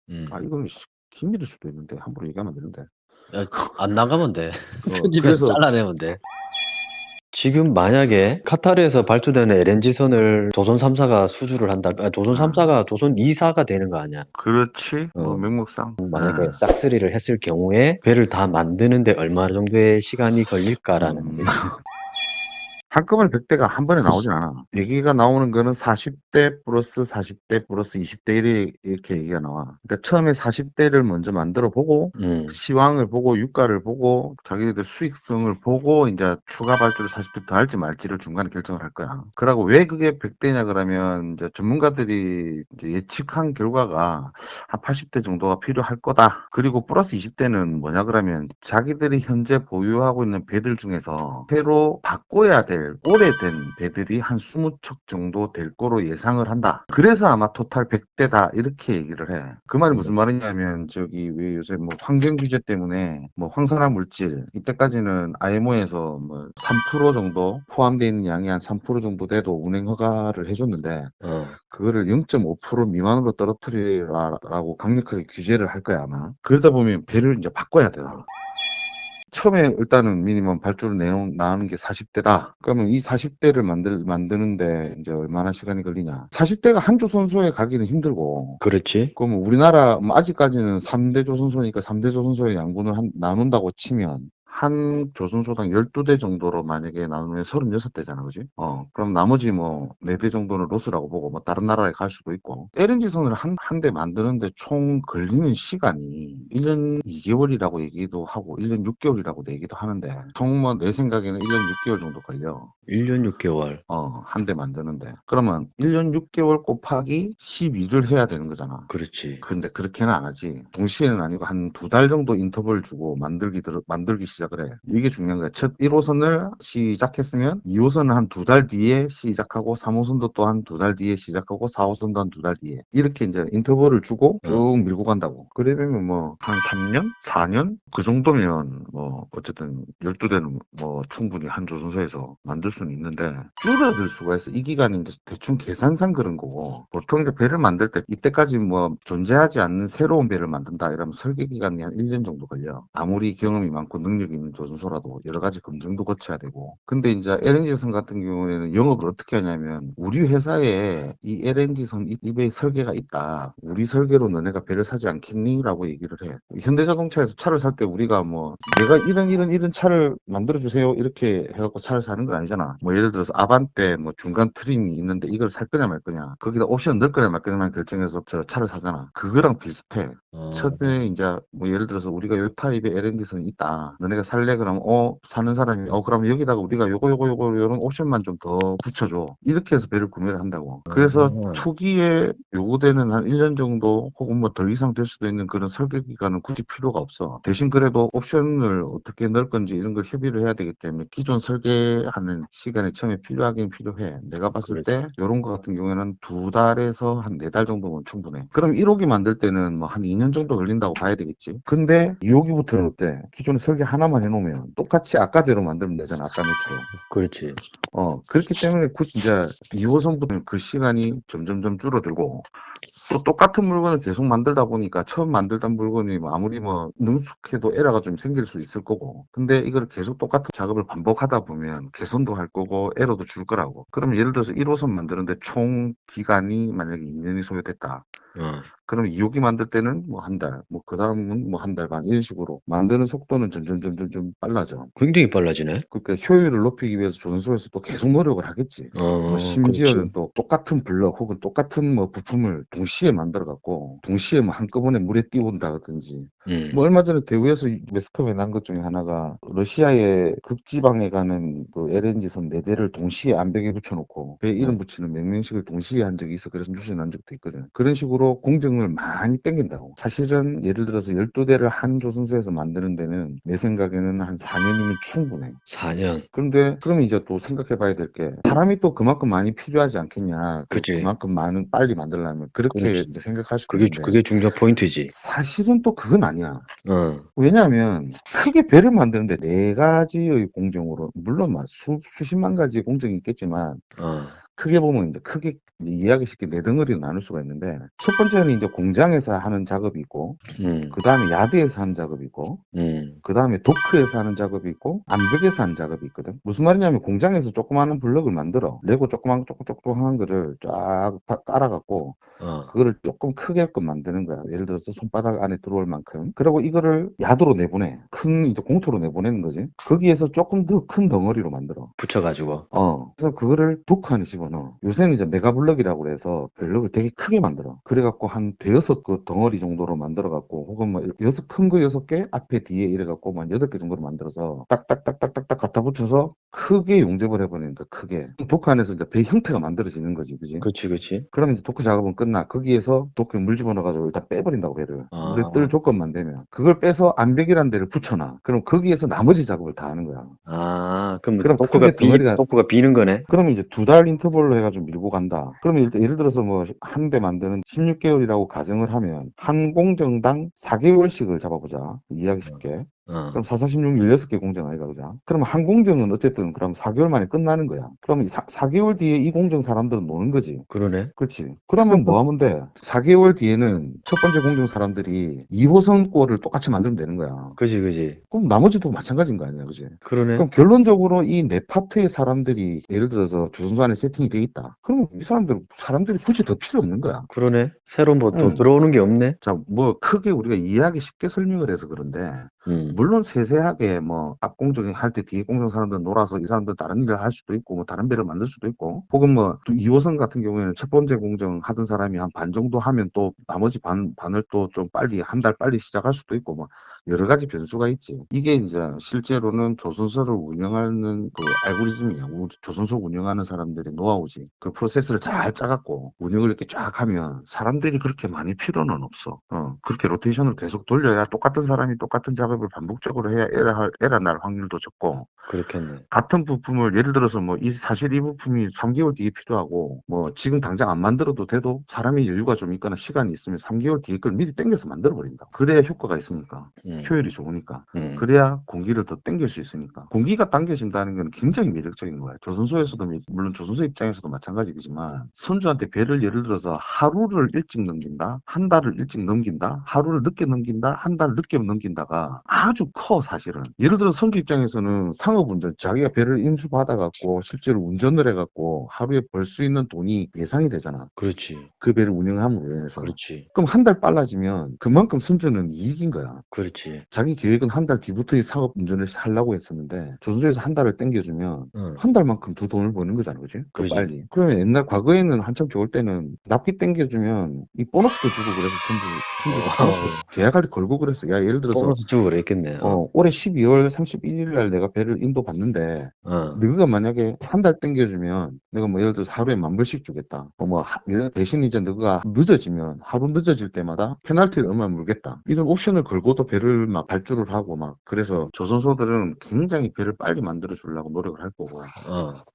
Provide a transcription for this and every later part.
이건 기밀일 수도 있는데 함부로 얘기하면 안 되는데. 야, 안 나가면 돼. 편집해서 그래서 잘라내면 돼. 지금 만약에 카타르에서 발주되는 LNG선을 조선 3사가 수주를 한다. 조선 3사가 조선 2사가 되는 거 아니야? 그렇지. 뭐 명목상. 만약에 싹쓸이를 했을 경우에 배를 다 만드는데 얼마 정도의 시간이 걸릴까라는 게 한꺼번에 100대가 한 번에 나오진 않아. 얘기가 나오는 거는 40대 플러스 40대 플러스 20대 이렇게 얘기가 나와. 그러니까 처음에 40대를 먼저 만들어 보고 시황을 보고 유가를 보고 자기네들 수익성을 보고 이제 추가 발주를 40대 더 할지 말지를 중간에 결정을 할 거야. 그러고 왜 그게 100대냐 그러면 이제 전문가들이 이제 예측한 결과가 한 80대 정도가 필요할 거다. 그리고 플러스 20대는 뭐냐 그러면 자기들이 현재 보유하고 있는 배들 중에서 새로 바꿔야 될 오래된 배들이 한 20척 정도 될 거로 예상을 한다. 그래서 아마 토탈 100대다 이렇게 얘기를 해. 그 말이 무슨 말이냐면 저기 왜 요새 뭐 환경 규제 때문에 뭐 황산화 물질 이때까지는 IMO에서 뭐 3% 정도 포함되어 있는 양이 한 3% 정도 돼도 운행 허가를 해줬는데 그거를 0.5% 미만으로 떨어뜨리라고 강력하게 규제를 할 거야 아마. 그러다 보면 배를 이제 바꿔야 되나. 처음에 일단은 미니멈 발주를 나오는 게 40대다. 그러면 이 40대를 만드는데 이제 얼마나 시간이 걸리냐. 40대가 한 조선소에 가기는 힘들고. 그렇지. 그러면 우리나라 아직까지는 3대 조선소니까 3대 조선소의 양분을 나눈다고 치면 한 조선소당 12대 정도로 만약에 나누면 36대잖아, 그지? 그럼 나머지 뭐 4대 정도는 로스라고 보고 뭐 다른 나라에 갈 수도 있고. LNG선을 한 대 만드는데 총 걸리는 시간이 1년 2개월이라고 얘기도 하고 1년 6개월이라고 얘기도 하는데 총 뭐 내 생각에는 1년 6개월 정도 걸려. 1년 6개월. 한 대 만드는데. 그러면 1년 6개월 곱하기 12를 해야 되는 거잖아. 그렇지. 근데 그렇게는 안 하지. 동시에는 아니고 한 2달 정도 인터벌 주고 만들기 시작을 해. 이게 중요한 거야. 첫 1호선을 시작했으면 2호선은 한 2달 뒤에 시작하고 3호선도 또 한 2달 뒤에 시작하고 4호선도 한 2달 뒤에. 이렇게 이제 인터벌을 주고 쭉 밀고 간다고. 그러면 뭐 한 3년? 4년? 그 정도면 뭐 어쨌든 12대는 뭐 충분히 한 조선소에서 만들 수는 있는데 줄어들 수가 있어. 이 기간이 이제 대충 계산상 그런 거고 보통 이제 배를 만들 때 이때까지 뭐 존재하지 않는 새로운 배를 만든다 이러면 설계 기간이 한 1년 정도 걸려. 아무리 경험이 많고 능력이 있는 조선소라도 여러 가지 검증도 거쳐야 되고. 근데 이제 LNG선 같은 경우에는 영업을 어떻게 하냐면 우리 회사에 이 LNG선 이 배 설계가 있다. 우리 설계로 너네가 배를 사지 않겠니? 라고 얘기를 해. 현대자동차에서 차를 살 때 우리가 뭐 내가 이런 차를 만들어 주세요 이렇게 해갖고 차를 사는 건 아니잖아. 뭐 예를 들어서 아반떼 뭐 중간 트림이 있는데 이걸 살 거냐 말 거냐 거기다 옵션 넣을 거냐 말 거냐만 결정해서 저 차를 사잖아. 그거랑 비슷해. 첫째 이제 뭐 예를 들어서 우리가 요 타입의 LNG선이 있다. 너네가 살래 그러면 사는 사람이 그럼 여기다가 우리가 요거 요런 옵션만 좀 더 붙여줘. 이렇게 해서 배를 구매를 한다고. 그래서 초기에 요구되는 한 1년 정도 혹은 뭐 더 이상 될 수도 있는 그런 설계 기간은 굳이 필요가 없어. 대신 그래도 옵션을 어떻게 넣을 건지 이런 걸 협의를 해야 되기 때문에 기존 설계하는 시간이 처음에 필요하긴 필요해. 내가 봤을 때 요런 거 같은 경우에는 2달에서 한 4달 정도면 충분해. 그럼 1호기 만들 때는 뭐 한 2년 정도 걸린다고 봐야 되겠지. 근데 2호기부터는 어때? 기존에 설계 하나만 해놓으면 똑같이 아까대로 만들면 되잖아. 아까 내처럼. 그렇지. 그렇기 때문에 이제 2호선부터는 그 시간이 점점점 줄어들고 또 똑같은 물건을 계속 만들다 보니까 처음 만들던 물건이 뭐 아무리 뭐 능숙해도 에러가 좀 생길 수 있을 거고 근데 이걸 계속 똑같은 작업을 반복하다 보면 개선도 할 거고 에러도 줄 거라고. 그럼 예를 들어서 1호선 만드는데 총 기간이 만약에 2년이 소요됐다. 그럼 2호기 만들 때는 뭐 한 달, 뭐 그 다음은 뭐 한 달 반 이런 식으로 만드는 속도는 점점 빨라져. 굉장히 빨라지네. 그러니까 효율을 높이기 위해서 조선소에서 또 계속 노력을 하겠지. 뭐 심지어는 그렇지. 또 똑같은 블럭 혹은 똑같은 뭐 부품을 동시에 만들어 갖고 동시에 뭐 한꺼번에 물에 띄운다든지. 뭐 얼마 전에 대구에서 매스컴에 난 것 중에 하나가 러시아의 극지방에 가는 그 LNG선 4대를 동시에 암벽에 붙여놓고 배 이름 붙이는 명명식을 동시에 한 적이 있어. 그래서 뉴스에 난 적도 있거든. 그런 식으로 공정을 많이 땡긴다고. 사실은 예를 들어서 12대를 한 조선소에서 만드는 데는 내 생각에는 한 4년이면 충분해. 4년. 그런데 그럼 이제 또 생각해 봐야 될 게 사람이 또 그만큼 많이 필요하지 않겠냐. 그치. 그만큼 많은 빨리 만들려면 그렇게 그렇지. 이제 생각할 수도 있는데 그게 중요한 포인트지. 사실은 또 그건 아니야. 왜냐하면 크게 배를 만드는데 4가지의 공정으로 물론 막 수십만 가지의 공정이 있겠지만 크게 보면 이제 크게 이해하기 쉽게 네 덩어리로 나눌 수가 있는데 첫 번째는 이제 공장에서 하는 작업이 있고 그 다음에 야드에서 하는 작업이 있고 그 다음에 도크에서 하는 작업이 있고 암벽에서 하는 작업이 있거든. 무슨 말이냐면 공장에서 조그마한 블럭을 만들어 레고 조그만 거를 쫙 깔아갖고 그거를 조금 크게끔 만드는 거야. 예를 들어서 손바닥 안에 들어올 만큼. 그리고 이거를 야도로 내보내. 큰 이제 공토로 내보내는 거지. 거기에서 조금 더 큰 덩어리로 만들어. 붙여가지고. 그래서 그거를 도크 안에 집어넣어. 요새는 이제 메가블럭이라고 그래서 블럭을 되게 크게 만들어. 그래갖고 한 대여섯 그 덩어리 정도로 만들어갖고 혹은 뭐 큰 거 6개 앞에 뒤에 이래갖고 뭐 8개 정도로 만들어서 딱딱딱딱딱딱 갖다 붙여서 크게 용접을 해버리니까 크게. 도크 안에서 이제 배 형태가 만들어지는 거지. 그지? 그치. 그러면 이제 도크 작업은 끝나. 거기에서 도크에 물 집어넣어가지고 일단 빼버린다고 배를. 물에 아. 뜰 조건만 되면. 그걸 빼서 암벽이라는 데를 붙여놔. 그럼 거기에서 나머지 작업을 다 하는 거야. 그럼 그럼 도크가 크게 덩어리가 도크가 비는 거네? 그러면 이제 2달 인터벌로 해가지고 밀고 간다. 그러면 예를 들어서 뭐 한 대 만드는 16개월이라고 가정을 하면 한 공정당 4개월씩을 잡아보자. 이해하기 쉽게. 그럼 4, 4, 16, 16개 공정 아이가, 그죠? 그러면 한 공정은 어쨌든 그럼 4개월 만에 끝나는 거야. 그러면 4개월 뒤에 이 공정 사람들은 노는 거지. 그러네. 그렇지. 그러면 뭐 하면 돼? 4개월 뒤에는 첫 번째 공정 사람들이 2호선 꼴을 똑같이 만들면 되는 거야. 그지. 그럼 나머지도 마찬가지인 거 아니야, 그지? 그러네. 그럼 결론적으로 이 네 파트의 사람들이 예를 들어서 조선소 안에 세팅이 돼 있다. 그러면 이 사람들이 굳이 더 필요 없는 거야. 그러네. 새로 뭐 더 응. 들어오는 게 없네. 자, 뭐 크게 우리가 이해하기 쉽게 설명을 해서 그런데 물론 세세하게 뭐 앞 공정 할 때 뒤에 공정 사람들 놀아서 이 사람들 다른 일을 할 수도 있고 뭐 다른 배를 만들 수도 있고 혹은 뭐 2호선 같은 경우에는 첫 번째 공정 하던 사람이 한 반 정도 하면 또 나머지 반을 또 좀 빨리 한 달 빨리 시작할 수도 있고 뭐 여러 가지 변수가 있지. 이게 이제 실제로는 조선소를 운영하는 그 알고리즘이야. 조선소 운영하는 사람들의 노하우지. 그 프로세스를 잘 짜갖고 운영을 이렇게 쫙 하면 사람들이 그렇게 많이 필요는 없어. 그렇게 로테이션을 계속 돌려야 똑같은 사람이 똑같은 작업을 반복적으로 해야 에러 날 확률도 적고 그렇겠네. 같은 부품을 예를 들어서 뭐 사실 이 부품이 3개월 뒤에 필요하고 뭐 지금 당장 안 만들어도 돼도 사람이 여유가 좀 있거나 시간이 있으면 3개월 뒤에 걸 미리 땡겨서 만들어 버린다. 그래야 효과가 있으니까. 효율이 좋으니까. 그래야 공기를 더 땡길 수 있으니까. 공기가 당겨진다는 건 굉장히 매력적인 거야. 조선소에서도 물론 조선소 입장에서도 마찬가지겠지만 선주한테 배를 예를 들어서 하루를 일찍 넘긴다, 한 달을 일찍 넘긴다, 하루를 늦게 넘긴다, 한 달을 늦게 넘긴다가 아주 커 사실은. 예를 들어 선주 입장에서는 상업운전 자기가 배를 인수받아갖고 실제로 운전을 해갖고 하루에 벌 수 있는 돈이 예상이 되잖아. 그렇지. 그 배를 운영함으로 인해서. 그렇지. 그럼 한 달 빨라지면 그만큼 선주는 이익인 거야. 그렇지. 자기 계획은 한 달 뒤부터 이 사업 운전을 하려고 했었는데 조선소에서 한 달을 땡겨주면 응. 한 달만큼 더 돈을 버는 거잖아, 그지? 더 그지. 빨리. 그러면 옛날 과거에는 한참 좋을 때는 납기 땡겨주면 이 보너스도 주고 그래서 선주 보너스 계약할 때 걸고 그랬어. 야, 예를 들어서 보너스 주고 그랬겠네. 올해 12월 31일 날 내가 배를 인도 봤는데 너가 만약에 한 달 땡겨주면 내가 뭐 예를 들어서 하루에 10,000불씩 주겠다. 대신 이제 너가 늦어지면 하루 늦어질 때마다 페널티를 얼마 물겠다. 이런 옵션을 걸고도 배를 막 발주를 하고 막 그래서 조선소들은 굉장히 배를 빨리 만들어 주려고 노력을 할 거고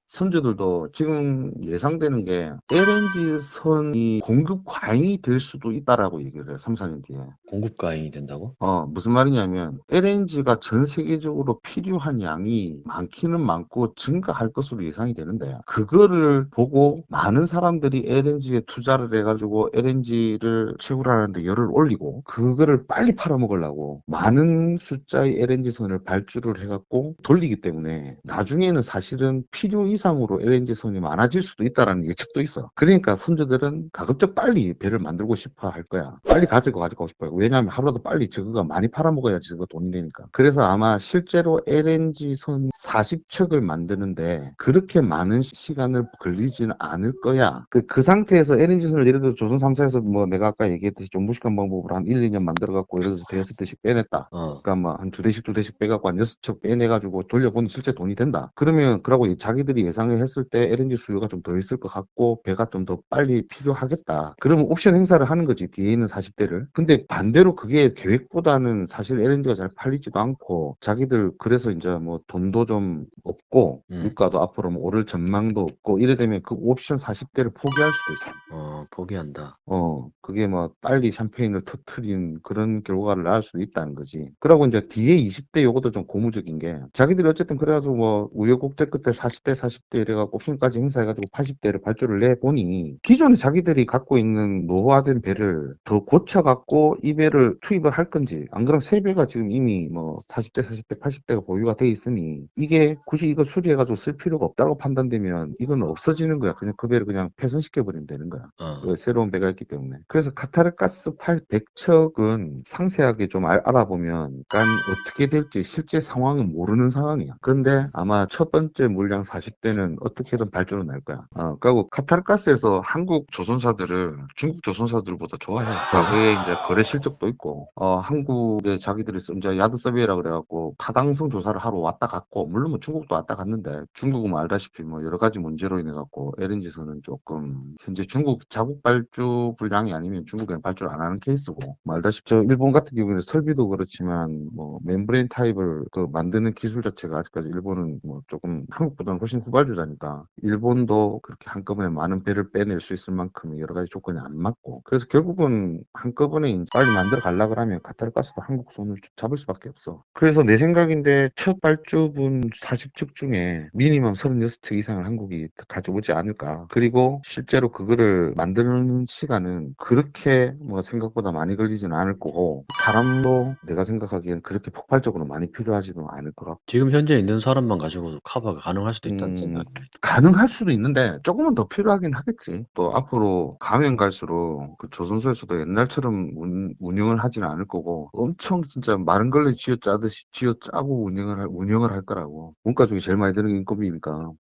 선주들도 지금 예상되는 게 LNG 선이 공급 과잉이 될 수도 있다라고 얘기를 해요. 3, 4년 뒤에. 공급 과잉이 된다고? 무슨 말이냐면 LNG가 전 세계적으로 필요한 양이 많기는 많고 증가할 것으로 예상이 되는데 그거를 보고 많은 사람들이 LNG에 투자를 해가지고 LNG를 채굴하는데 열을 올리고 그거를 빨리 팔아먹으려고 많은 숫자의 LNG 선을 발주를 해갖고 돌리기 때문에 나중에는 사실은 필요 이상으로 LNG 선이 많아질 수도 있다라는 예측도 있어. 그러니까 선주들은 가급적 빨리 배를 만들고 싶어 할 거야. 빨리 가지고 싶어요. 왜냐하면 하루라도 빨리 저거가 많이 팔아먹어야지 저거 돈이 되니까. 그래서 아마 실제로 LNG 선 40척을 만드는데 그렇게 많은 시간을 걸리지는 않을 거야. 그 상태에서 LNG 선을 예를 들어 조선 3사에서 뭐 내가 아까 얘기했듯이 좀 무식한 방법으로 한 1, 2년 만들어갖고 예를 들어서 대여섯 대씩 빼냈다. 그러니까 뭐 한 2대씩 빼갖고 한 6척 빼내가지고 돌려보니 실제 돈이 된다. 그러면 그러고 자기들이 예상을 했을 때 LNG 수요가 좀 더 있을 것 같고 배가 좀 더 빨리 필요하겠다. 그러면 옵션 행사를 하는 거지. 뒤에 있는 40대를. 근데 반대로 그게 계획보다는 사실 LNG가 잘 팔리지도 않고 자기들 그래서 이제 뭐 돈도 좀 없고 물가도 앞으로 뭐 오를 전망도 없고 이래 되면 그 옵션 40대를 포기할 수도 있어요. 포기한다. 그게 뭐 빨리 샴페인을 터트린 그런 결과를 낳을 수도 있다는 거지. 그러고 이제 뒤에 20대 요것도 좀 고무적인 게 자기들이 어쨌든 그래가지고 뭐 우여곡절 끝에 40대 이래가지고 옵션까지 행사해가지고 80대를 발주를 내보니 기존에 자기들이 갖고 있는 노후화된 배를 더 고쳐갖고 이 배를 투입을 할 건지 안 그러면 세 배가 지금 이미 뭐 40대, 80대가 보유가 돼 있으니 이게 굳이 이거 수리해가지고 쓸 필요가 없다고 판단되면 이건 없어지는 거야. 그냥 그 배를 그냥 폐선시켜버리면 되는 거야. 왜 새로운 배가 있기 때문에. 그래서 카타르가스 100척은 상세하게 좀 알아보면 약간 어떻게 될지 실제 상황은 모르는 상황이야. 그런데 아마 첫 번째 물량 40대는 어떻게든 발주는 날 거야. 그리고 카타르가스에서 한국 조선사들을 중국 조선사들보다 좋아해. 과거에 이제 거래 실적도 있고, 한국에 자기들이 이제 야드 서비에라 그래갖고 타당성 조사를 하러 왔다 갔고, 물론 뭐 중국도 왔다 갔는데 중국은 뭐 알다시피 뭐 여러 가지 문제로 인해 갖고 LNG선은 조금 현재 중국 자국 발주 분량이 아니면 중국은 발주를 안 하는 케이스고, 뭐 알다시피 저 일본 같은 경우에는 설비도 그렇지만 뭐 멤브레인 타입을 그 만드는 기술 자체가 아직까지 일본은 뭐 조금 한국보다는 훨씬 후발주자니까 일본도 그렇게 한꺼번에 많은 배를 빼낼 수 있을 만큼 여러 가지 조건이 안 맞고, 그래서 결국은 한꺼번에 이제 빨리 만들어 가려고 하면 카타르가스도 한국 손을 잡을 수밖에 없어. 그래서 내 생각인데 첫 발주분 40척 중에 미니멈 36척 이상을 한국이 가져오지 않을까. 그리고 실제로 그거를 만드는 시간은 그렇게 뭐 생각보다 많이 걸리지는 않을 거고, 사람도 내가 생각하기엔 그렇게 폭발적으로 많이 필요하지도 않을 것 같고. 지금 현재 있는 사람만 가지고도 커버가 가능할 수도 있다는 생각이. 가능할 수도 있는데 조금은 더 필요하긴 하겠지. 또 앞으로 가면 갈수록 그 조선소에서도 옛날처럼 운영을 하지는 않을 거고 엄청 진짜 마른 걸레 쥐어짜듯이 쥐어짜고 운영을 할 거라고. 문가 중에 제일 많이 드는 게 인건비니까.